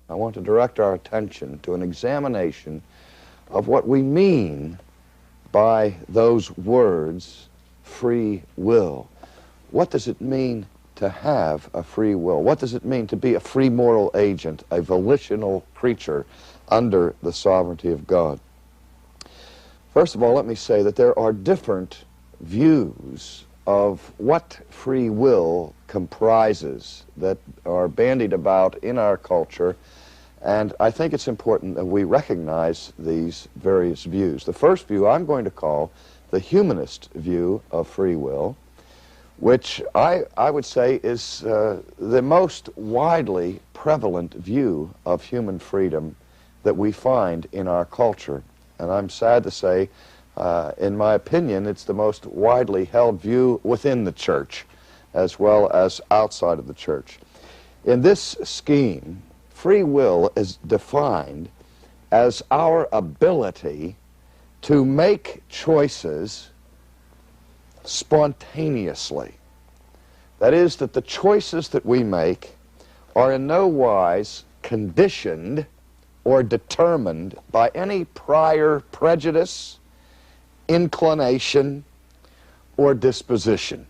I want to direct our attention to an examination of what we mean by those words, free will. What does it mean to have a free will? What does it mean to be a free moral agent, a volitional creature under the sovereignty of God? First of all, let me say that there are different views of what free will comprises that are bandied about in our culture, and I think it's important that we recognize these various views. The first view I'm going to call the humanist view of free will, which I would say is the most widely prevalent view of human freedom that we find in our culture. And I'm sad to say, in my opinion, it's the most widely held view within the church as well as outside of the church. In this scheme, free will is defined as our ability to make choices spontaneously. That is, that the choices that we make are in no wise conditioned or determined by any prior prejudice, inclination, or disposition.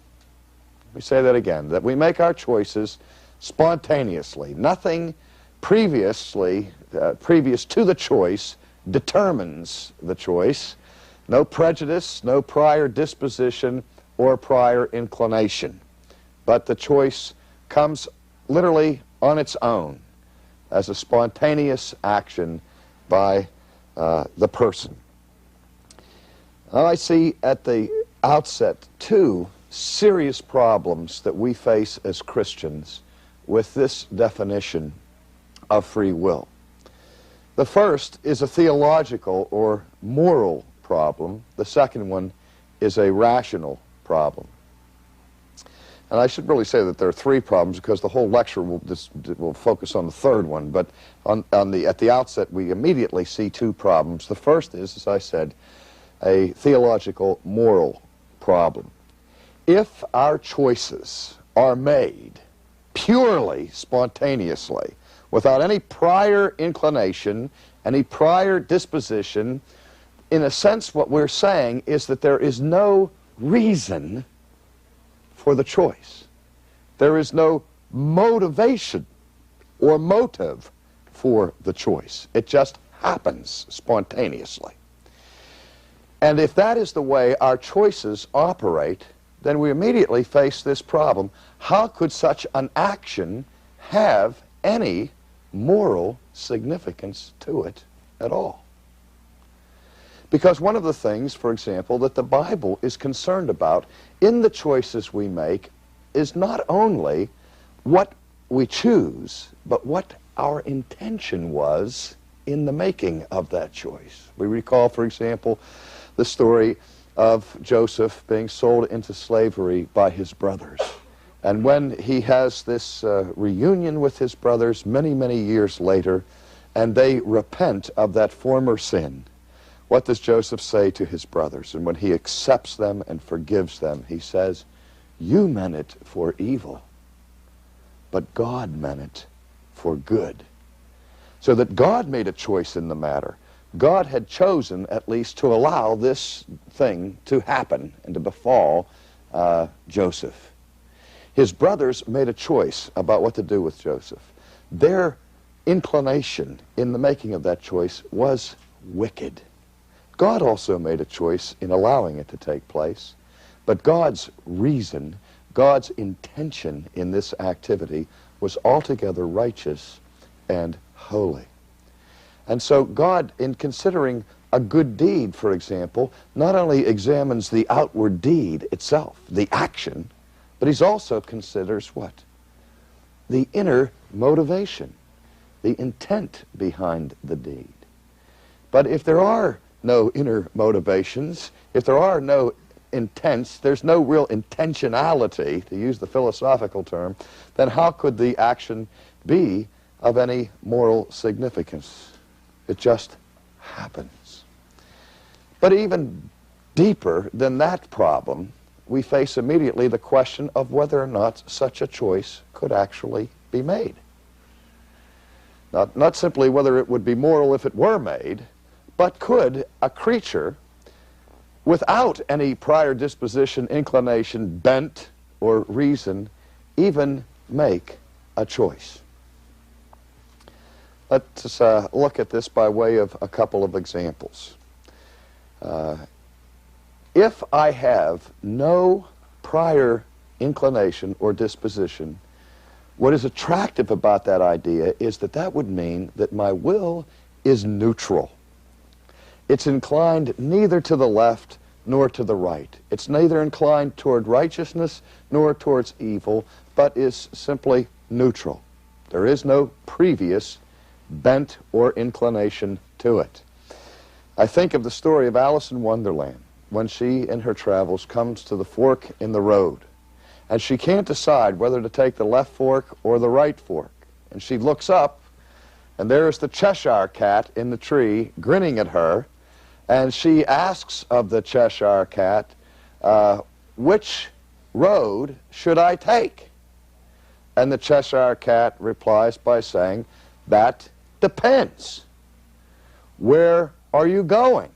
Let me say that again, that we make our choices spontaneously. Nothing previous to the choice determines the choice. No prejudice, no prior disposition, or prior inclination. But the choice comes literally on its own as a spontaneous action by the person. Now, I see at the outset two serious problems that we face as Christians with this definition of free will. The first is a theological or moral problem. The second one is a rational problem. And I should really say that there are three problems because the whole lecture will focus on the third one. But at the outset, we immediately see two problems. The first is, as I said, a theological moral problem. If our choices are made purely spontaneously, without any prior inclination, any prior disposition, in a sense what we're saying is that there is no reason for the choice. There is no motivation or motive for the choice. It just happens spontaneously. And if that is the way our choices operate, then we immediately face this problem. How could such an action have any moral significance to it at all? Because one of the things, for example, that the Bible is concerned about in the choices we make is not only what we choose, but what our intention was in the making of that choice. We recall, for example, the story of Joseph being sold into slavery by his brothers. And when he has this reunion with his brothers many, many years later, and they repent of that former sin, what does Joseph say to his brothers? And when he accepts them and forgives them, he says, "You meant it for evil, but God meant it for good." So that God made a choice in the matter. God had chosen at least to allow this thing to happen and to befall Joseph. His brothers made a choice about what to do with Joseph. Their inclination in the making of that choice was wicked. God also made a choice in allowing it to take place, but God's reason, God's intention in this activity was altogether righteous and holy. And so God, in considering a good deed, for example, not only examines the outward deed itself, the action, but he also considers what? The inner motivation, the intent behind the deed. But if there are no inner motivations, if there are no intents, there's no real intentionality, to use the philosophical term, then how could the action be of any moral significance? It just happens. But even deeper than that problem, we face immediately the question of whether or not such a choice could actually be made. Not simply whether it would be moral if it were made, but could a creature, without any prior disposition, inclination, bent, or reason, even make a choice? Let's look at this by way of a couple of examples. If I have no prior inclination or disposition, what is attractive about that idea is that that would mean that my will is neutral. It's inclined neither to the left nor to the right. It's neither inclined toward righteousness nor towards evil, but is simply neutral. There is no previous bent or inclination to it. I think of the story of Alice in Wonderland, when she, in her travels, comes to the fork in the road, and she can't decide whether to take the left fork or the right fork. And she looks up, and there's the Cheshire Cat in the tree, grinning at her, and she asks of the Cheshire Cat, which road should I take? And the Cheshire Cat replies by saying, that depends. Where are you going?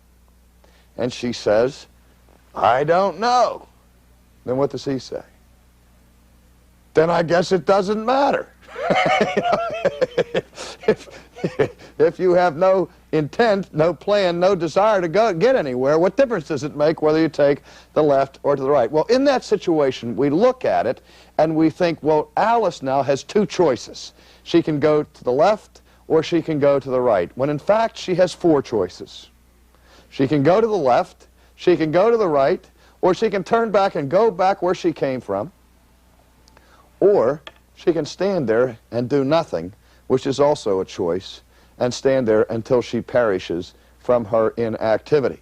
And she says, I don't know. Then what does he say? Then I guess it doesn't matter. If you have no intent, no plan, no desire to get anywhere, what difference does it make whether you take the left or to the right? Well, in that situation, we look at it and we think, well, Alice now has two choices. She can go to the left or she can go to the right, when in fact she has four choices. She can go to the left, she can go to the right, or she can turn back and go back where she came from, or she can stand there and do nothing, which is also a choice, and stand there until she perishes from her inactivity.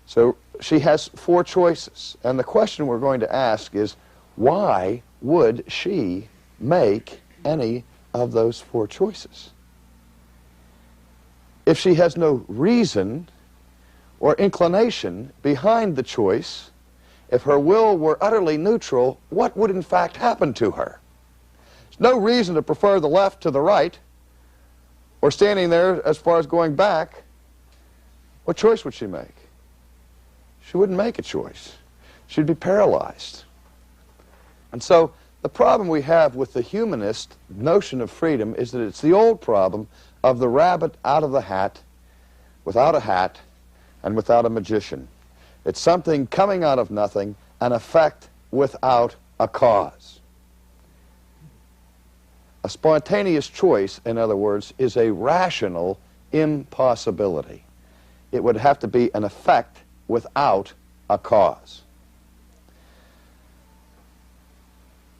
So she has four choices, and the question we're going to ask is, why would she make any of those four choices? If she has no reason or inclination behind the choice, if her will were utterly neutral, what would in fact happen to her? There's no reason to prefer the left to the right, or standing there as far as going back. What choice would she make? She wouldn't make a choice. She'd be paralyzed. And so the problem we have with the humanist notion of freedom is that it's the old problem of the rabbit out of the hat, without a hat, and without a magician. It's something coming out of nothing, an effect without a cause. A spontaneous choice, in other words, is a rational impossibility. It would have to be an effect without a cause.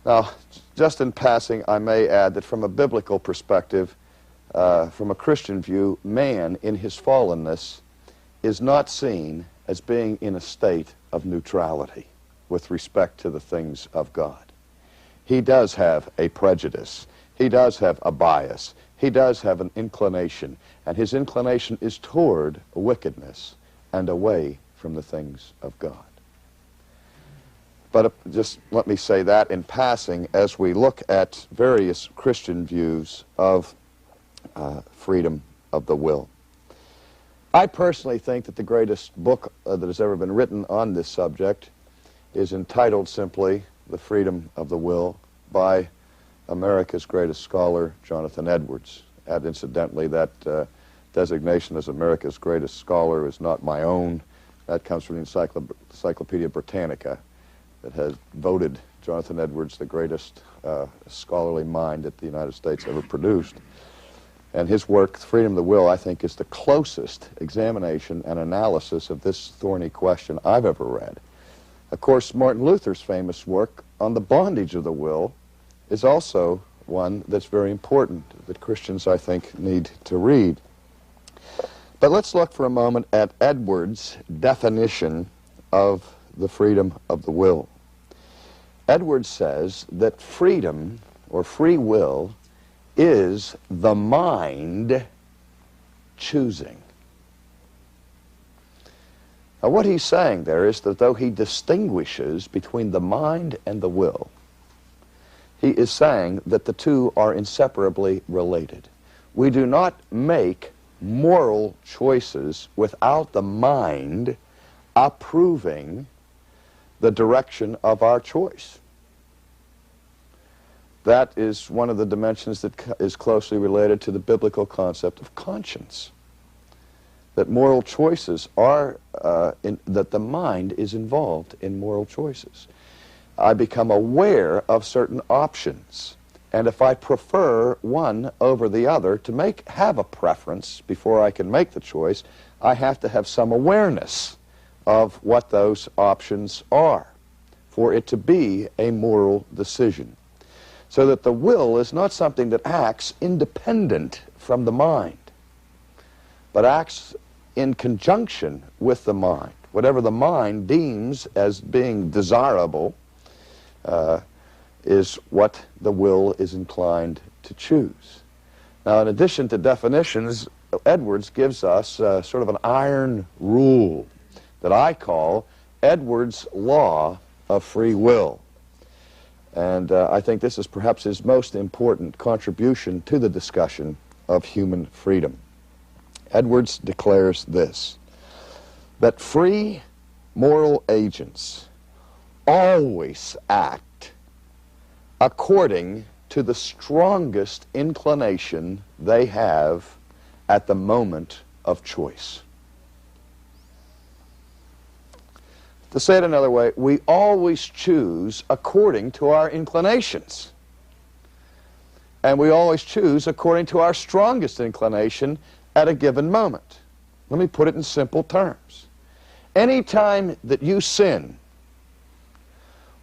Now, just in passing, I may add that from a biblical perspective, from a Christian view, man in his fallenness is not seen as being in a state of neutrality with respect to the things of God. He does have a prejudice. He does have a bias. He does have an inclination, and his inclination is toward wickedness and away from the things of God. But just let me say that in passing as we look at various Christian views of freedom of the will. I personally think that the greatest book that has ever been written on this subject is entitled simply The Freedom of the Will by America's greatest scholar, Jonathan Edwards. And incidentally, that designation as America's greatest scholar is not my own. That comes from the Encyclopedia Britannica, that has voted Jonathan Edwards the greatest scholarly mind that the United States ever produced. And his work, Freedom of the Will, I think is the closest examination and analysis of this thorny question I've ever read. Of course, Martin Luther's famous work on the bondage of the will is also one that's very important that Christians, I think, need to read. But let's look for a moment at Edwards' definition of the freedom of the will. Edwards says that freedom, or free will, is the mind choosing. Now, what he's saying there is that though he distinguishes between the mind and the will, He is saying that the two are inseparably related. We do not make moral choices without the mind approving the direction of our choice. That is one of the dimensions that is closely related to the biblical concept of conscience. That moral choices are, that the mind is involved in moral choices. I become aware of certain options, and if I prefer one over the other, to have a preference before I can make the choice, I have to have some awareness of what those options are for it to be a moral decision. So that the will is not something that acts independent from the mind, but acts in conjunction with the mind. Whatever the mind deems as being desirable is what the will is inclined to choose. Now, in addition to definitions, Edwards gives us sort of an iron rule that I call Edwards' law of free will. And I think this is perhaps his most important contribution to the discussion of human freedom. Edwards declares this, that free moral agents always act according to the strongest inclination they have at the moment of choice. To say it another way, we always choose according to our inclinations. And we always choose according to our strongest inclination at a given moment. Let me put it in simple terms. Any time that you sin,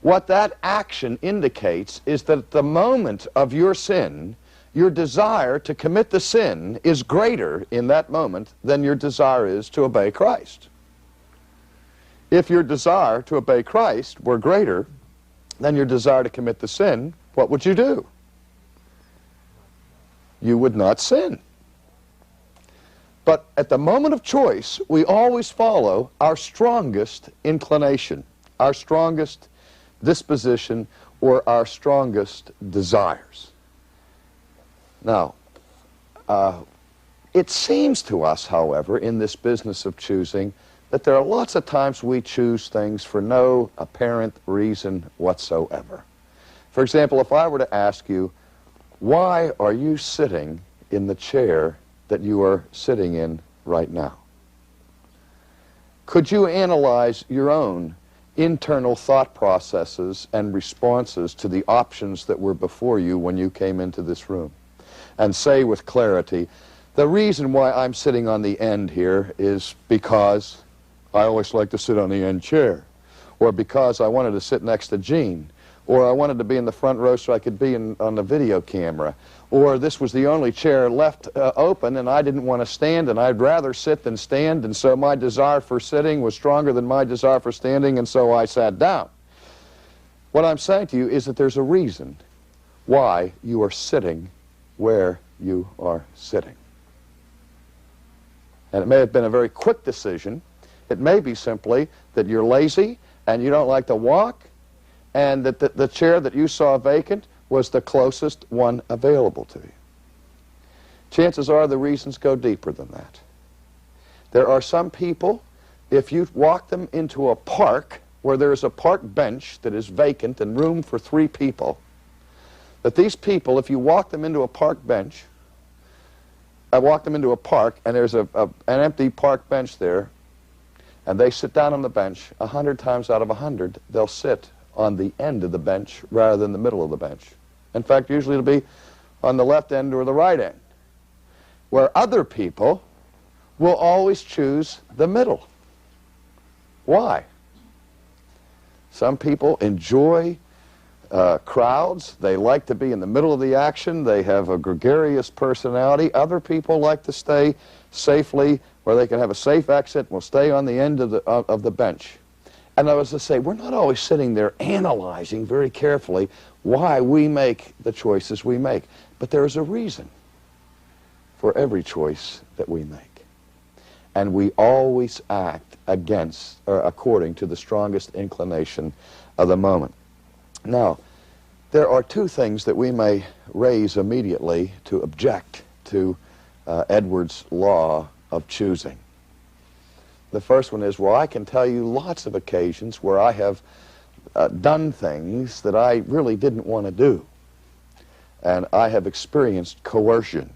what that action indicates is that at the moment of your sin, your desire to commit the sin is greater in that moment than your desire is to obey Christ. If your desire to obey Christ were greater than your desire to commit the sin, what would you do? You would not sin. But at the moment of choice, we always follow our strongest inclination, our strongest disposition, or our strongest desires. Now, it seems to us, however, in this business of choosing, that there are lots of times we choose things for no apparent reason whatsoever. For example, if I were to ask you, why are you sitting in the chair that you are sitting in right now? Could you analyze your own internal thought processes and responses to the options that were before you when you came into this room and say with clarity, the reason why I'm sitting on the end here is because I always like to sit on the end chair, or because I wanted to sit next to Gene, or I wanted to be in the front row so I could be on the video camera, or this was the only chair left open and I didn't want to stand and I'd rather sit than stand, and so my desire for sitting was stronger than my desire for standing, and so I sat down. What I'm saying to you is that there's a reason why you are sitting where you are sitting. And it may have been a very quick decision. It may be simply that you're lazy and you don't like to walk, and that the chair that you saw vacant was the closest one available to you. Chances are the reasons go deeper than that. There are some people, if you walk them into a park where there's a park bench that is vacant and room for 3 people, that these people, if you walk them into a park bench, walk them into a park and there's an empty park bench there, and they sit down on the bench, 100 times out of 100, they'll sit on the end of the bench rather than the middle of the bench. In fact, usually it'll be on the left end or the right end, where other people will always choose the middle. Why? Some people enjoy crowds. They like to be in the middle of the action. They have a gregarious personality. Other people like to stay safely where they can have a safe exit and will stay on the end of the bench. And I was to say, we're not always sitting there analyzing very carefully why we make the choices we make. But there is a reason for every choice that we make. And we always act against or according to the strongest inclination of the moment. Now, There are two things that we may raise immediately to object to Edwards' law of choosing. The first one is, well, I can tell you lots of occasions where I have done things that I really didn't want to do, and I have experienced coercion.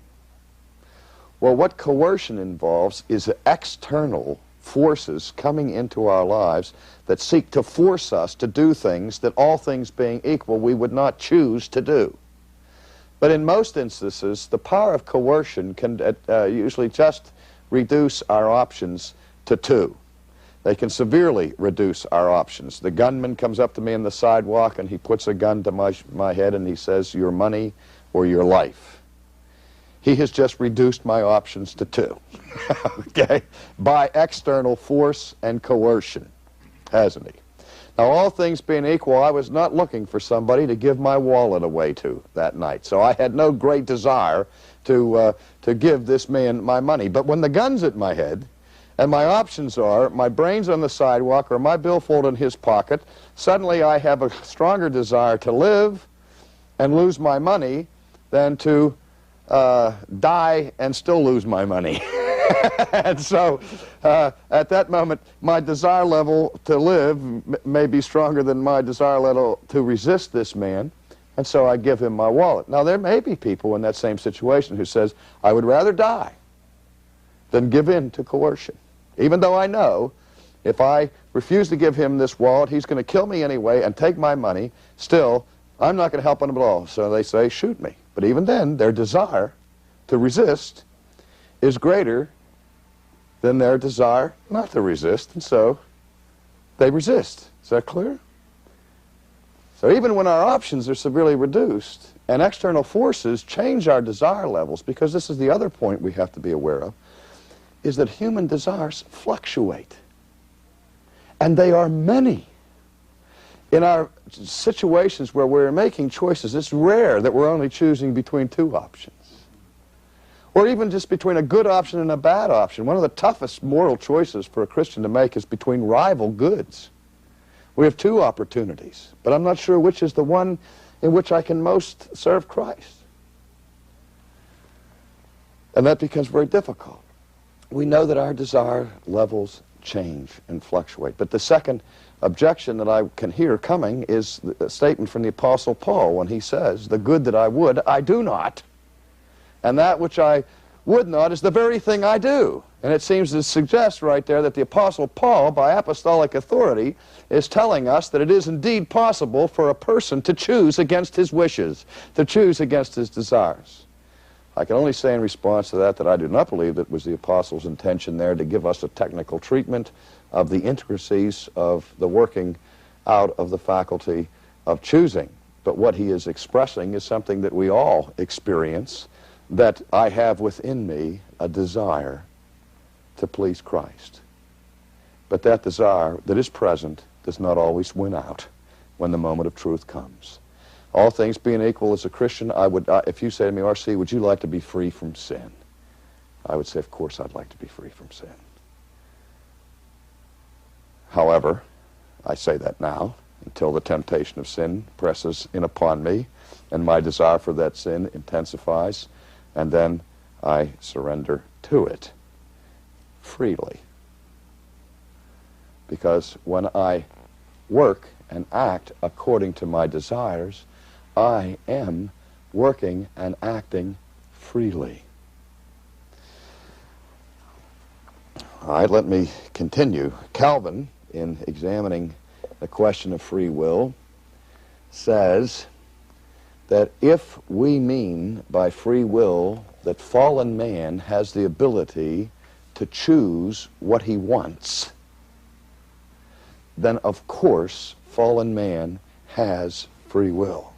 Well, what coercion involves is external forces coming into our lives that seek to force us to do things that, all things being equal, we would not choose to do. But in most instances, the power of coercion can usually just reduce our options to two. They can severely reduce our options. The gunman comes up to me on the sidewalk and he puts a gun to my head and he says, your money or your life. He has just reduced my options to two, okay, by external force and coercion, hasn't he? Now, all things being equal, I was not looking for somebody to give my wallet away to that night, so I had no great desire to give this man my money. But when the gun's at my head, and my options are my brain's on the sidewalk or my billfold in his pocket, suddenly I have a stronger desire to live and lose my money than to die and still lose my money. And so at that moment, my desire level to live may be stronger than my desire level to resist this man, and so I give him my wallet. Now, there may be people in that same situation who says, I would rather die than give in to coercion, even though I know if I refuse to give him this wallet, he's going to kill me anyway and take my money. Still, I'm not going to help him at all. So they say, shoot me. But even then, their desire to resist is greater than their desire not to resist, and so they resist. Is that clear? So even when our options are severely reduced and external forces change our desire levels, because this is the other point we have to be aware of, is that human desires fluctuate. And they are many. In our situations where we're making choices, it's rare that we're only choosing between two options. Or even just between a good option and a bad option. One of the toughest moral choices for a Christian to make is between rival goods. We have two opportunities, but I'm not sure which is the one in which I can most serve Christ. And that becomes very difficult. We know that our desire levels change and fluctuate. But the second objection that I can hear coming is a statement from the Apostle Paul when he says, the good that I would, I do not. And that which I would not is the very thing I do. And it seems to suggest right there that the Apostle Paul, by apostolic authority, is telling us that it is indeed possible for a person to choose against his wishes, to choose against his desires. I can only say in response to that I do not believe that was the Apostle's intention there to give us a technical treatment of the intricacies of the working out of the faculty of choosing. But what he is expressing is something that we all experience, that I have within me a desire to please Christ. But that desire that is present does not always win out when the moment of truth comes. All things being equal, as a Christian, if you say to me, R.C., would you like to be free from sin? I would say, of course, I'd like to be free from sin. However, I say that now, until the temptation of sin presses in upon me, and my desire for that sin intensifies, and then I surrender to it freely. Because when I work and act according to my desires, I am working and acting freely. All right, let me continue. Calvin, in examining the question of free will, says that if we mean by free will that fallen man has the ability to choose what he wants, then of course fallen man has free will.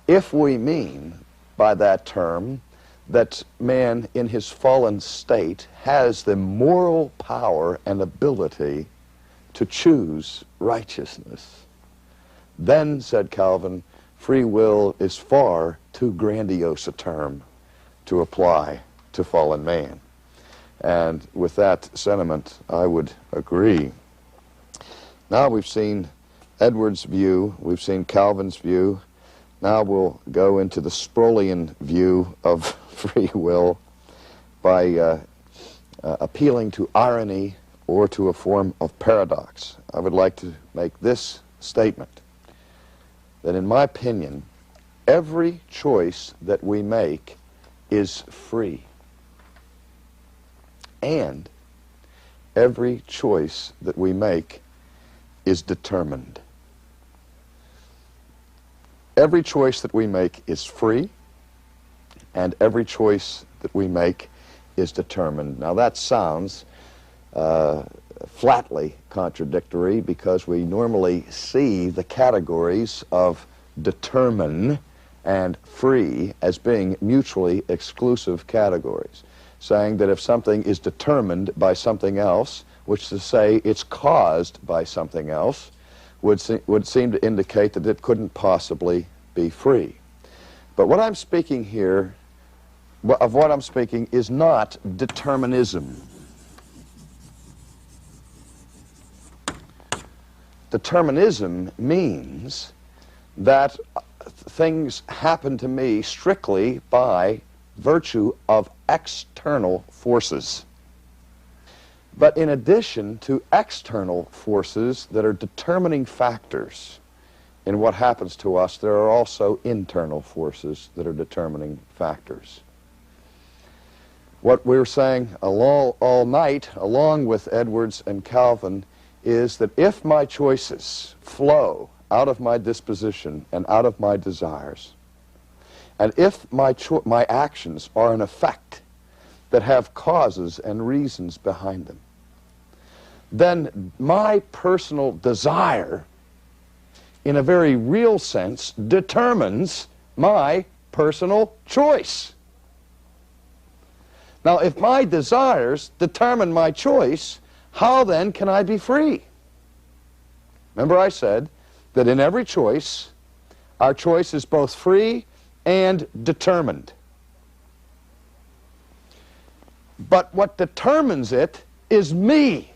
If we mean by that term that man in his fallen state has the moral power and ability to choose righteousness, then, said Calvin, free will is far too grandiose a term to apply to fallen man. And with that sentiment, I would agree. Now we've seen Edwards' view, we've seen Calvin's view. Now we'll go into the Sproulian view of free will by appealing to irony or to a form of paradox. I would like to make this statement, that in my opinion, every choice that we make is free. And every choice that we make is determined. Every choice that we make is free, and every choice that we make is determined. Now that sounds flatly contradictory, because we normally see the categories of determine and free as being mutually exclusive categories, saying that if something is determined by something else, which is to say it's caused by something else, would seem to indicate that it couldn't possibly be free. But what I'm speaking here, of what I'm speaking, is not determinism. Determinism means that things happen to me strictly by virtue of external forces. But in addition to external forces that are determining factors in what happens to us, there are also internal forces that are determining factors. What we're saying all night, along with Edwards and Calvin, is that if my choices flow out of my disposition and out of my desires, and if my actions are an effect that have causes and reasons behind them, then my personal desire, in a very real sense, determines my personal choice. Now, if my desires determine my choice, how then can I be free? Remember I said that in every choice, our choice is both free and determined. But what determines it is me.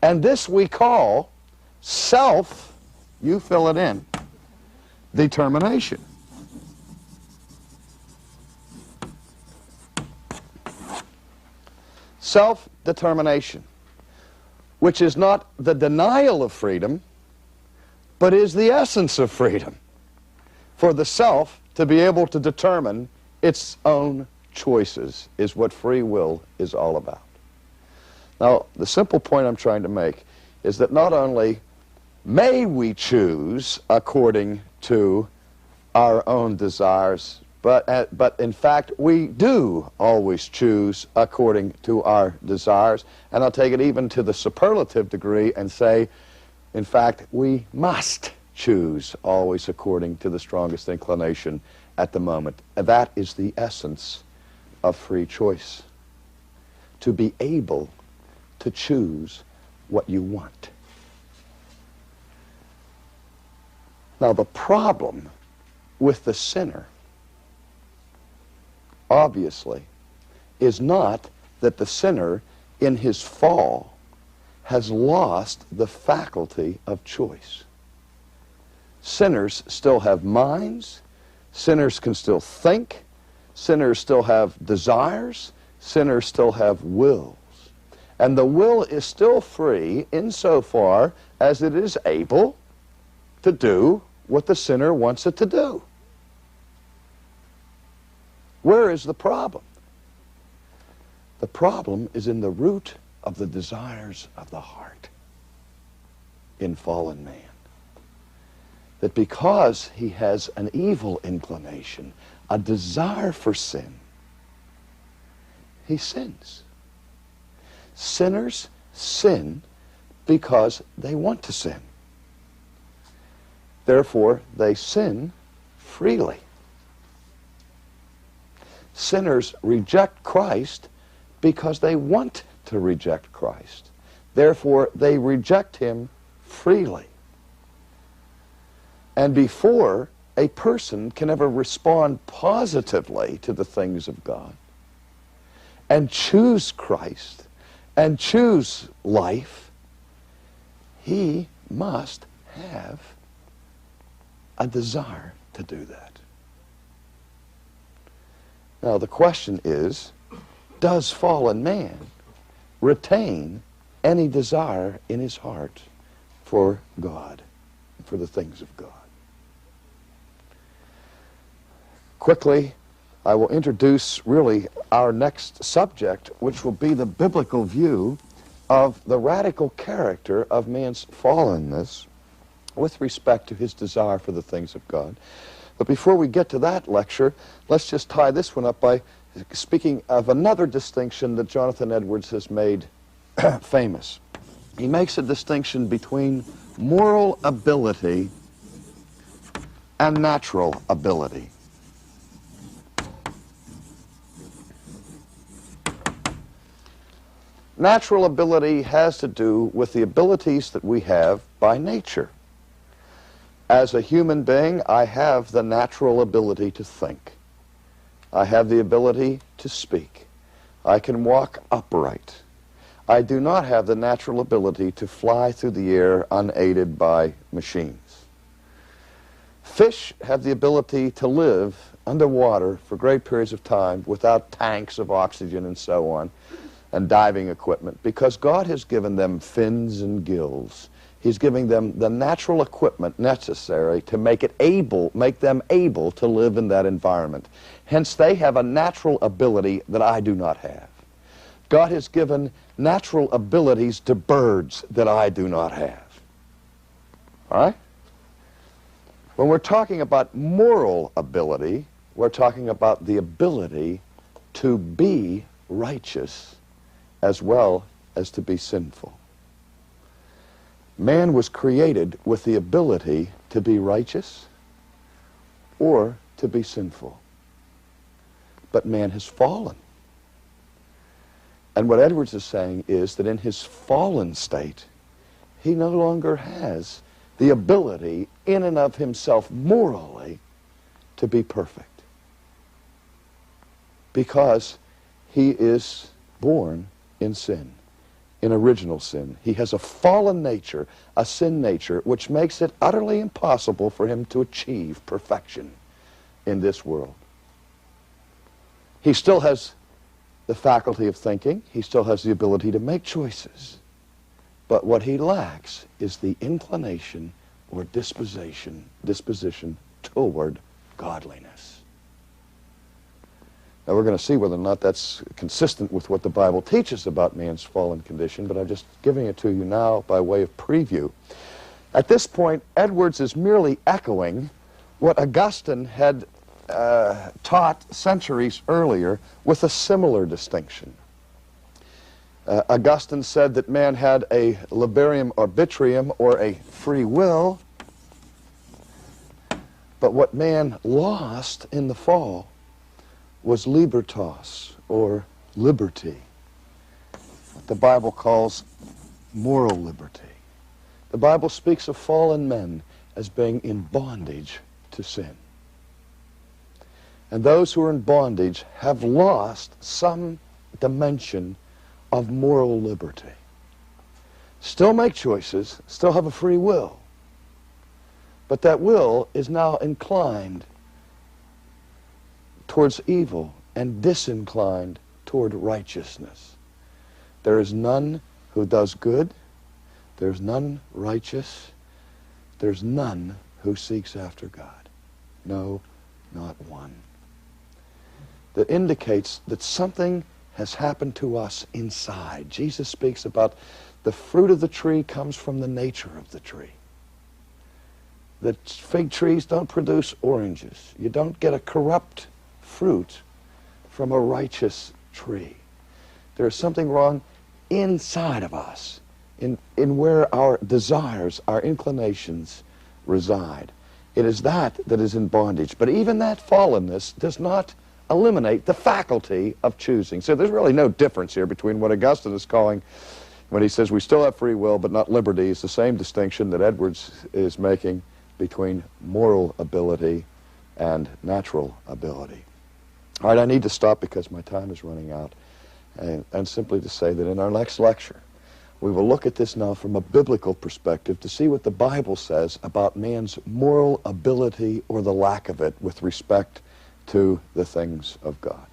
And this we call self, you fill it in, determination. Self-determination, which is not the denial of freedom, but is the essence of freedom. For the self to be able to determine its own choices is what free will is all about. Now, the simple point I'm trying to make is that not only may we choose according to our own desires, but in fact we do always choose according to our desires. And I'll take it even to the superlative degree and say, in fact, we must choose always according to the strongest inclination at the moment. And that is the essence of free choice. To be able to choose what you want. Now, the problem with the sinner, obviously, is not that the sinner in his fall has lost the faculty of choice. Sinners still have minds, sinners can still think, sinners still have desires, sinners still have wills. And the will is still free insofar as it is able to do what the sinner wants it to do. Where is the problem? The problem is in the root of the desires of the heart in fallen man. That because he has an evil inclination, a desire for sin, he sins. Sinners sin because they want to sin. Therefore, they sin freely. Sinners reject Christ because they want to reject Christ. Therefore, they reject him freely. And before a person can ever respond positively to the things of God and choose Christ and choose life, he must have a desire to do that. Now the question is, does fallen man retain any desire in his heart for God, for the things of God? Quickly, I will introduce really our next subject, which will be the biblical view of the radical character of man's fallenness with respect to his desire for the things of God. But before we get to that lecture, let's just tie this one up by speaking of another distinction that Jonathan Edwards has made famous. He makes a distinction between moral ability and natural ability. Natural ability has to do with the abilities that we have by nature. As a human being, I have the natural ability to think. I have the ability to speak. I can walk upright. I do not have the natural ability to fly through the air unaided by machines. Fish have the ability to live underwater for great periods of time without tanks of oxygen and so on, and diving equipment, because God has given them fins and gills. He's giving them the natural equipment necessary to make them able to live in that environment. Hence, they have a natural ability that I do not have. God has given natural abilities to birds that I do not have. All right? When we're talking about moral ability, we're talking about the ability to be righteous as well as to be sinful. Man was created with the ability to be righteous or to be sinful. But man has fallen. And what Edwards is saying is that in his fallen state, he no longer has the ability in and of himself morally to be perfect. Because he is born in sin, in original sin. He has a fallen nature, a sin nature, which makes it utterly impossible for him to achieve perfection in this world. He still has the faculty of thinking. He still has the ability to make choices. But what he lacks is the inclination or disposition toward godliness. Now we're going to see whether or not that's consistent with what the Bible teaches about man's fallen condition, but I'm just giving it to you now by way of preview. At this point, Edwards is merely echoing what Augustine had taught centuries earlier with a similar distinction. Augustine said that man had a liberum arbitrium, or a free will, but what man lost in the fall was libertas, or liberty. What the Bible calls moral liberty. The Bible speaks of fallen men as being in bondage to sin. And those who are in bondage have lost some dimension of moral liberty. Still make choices, still have a free will, but that will is now inclined towards evil and disinclined toward righteousness. There is none who does good, there's none righteous, there's none who seeks after God. No, not one. That indicates that something has happened to us inside. Jesus speaks about the fruit of the tree comes from the nature of the tree. The fig trees don't produce oranges. You don't get a corrupt fruit from a righteous tree. There is something wrong inside of us, in where our desires, our inclinations reside. It is that is in bondage. But even that fallenness does not eliminate the faculty of choosing. So there's really no difference here between what Augustine is calling, when he says we still have free will but not liberty, is the same distinction that Edwards is making between moral ability and natural ability. All right, I need to stop because my time is running out, and simply to say that in our next lecture, We will look at this now from a biblical perspective to see what the Bible says about man's moral ability or the lack of it with respect to the things of God.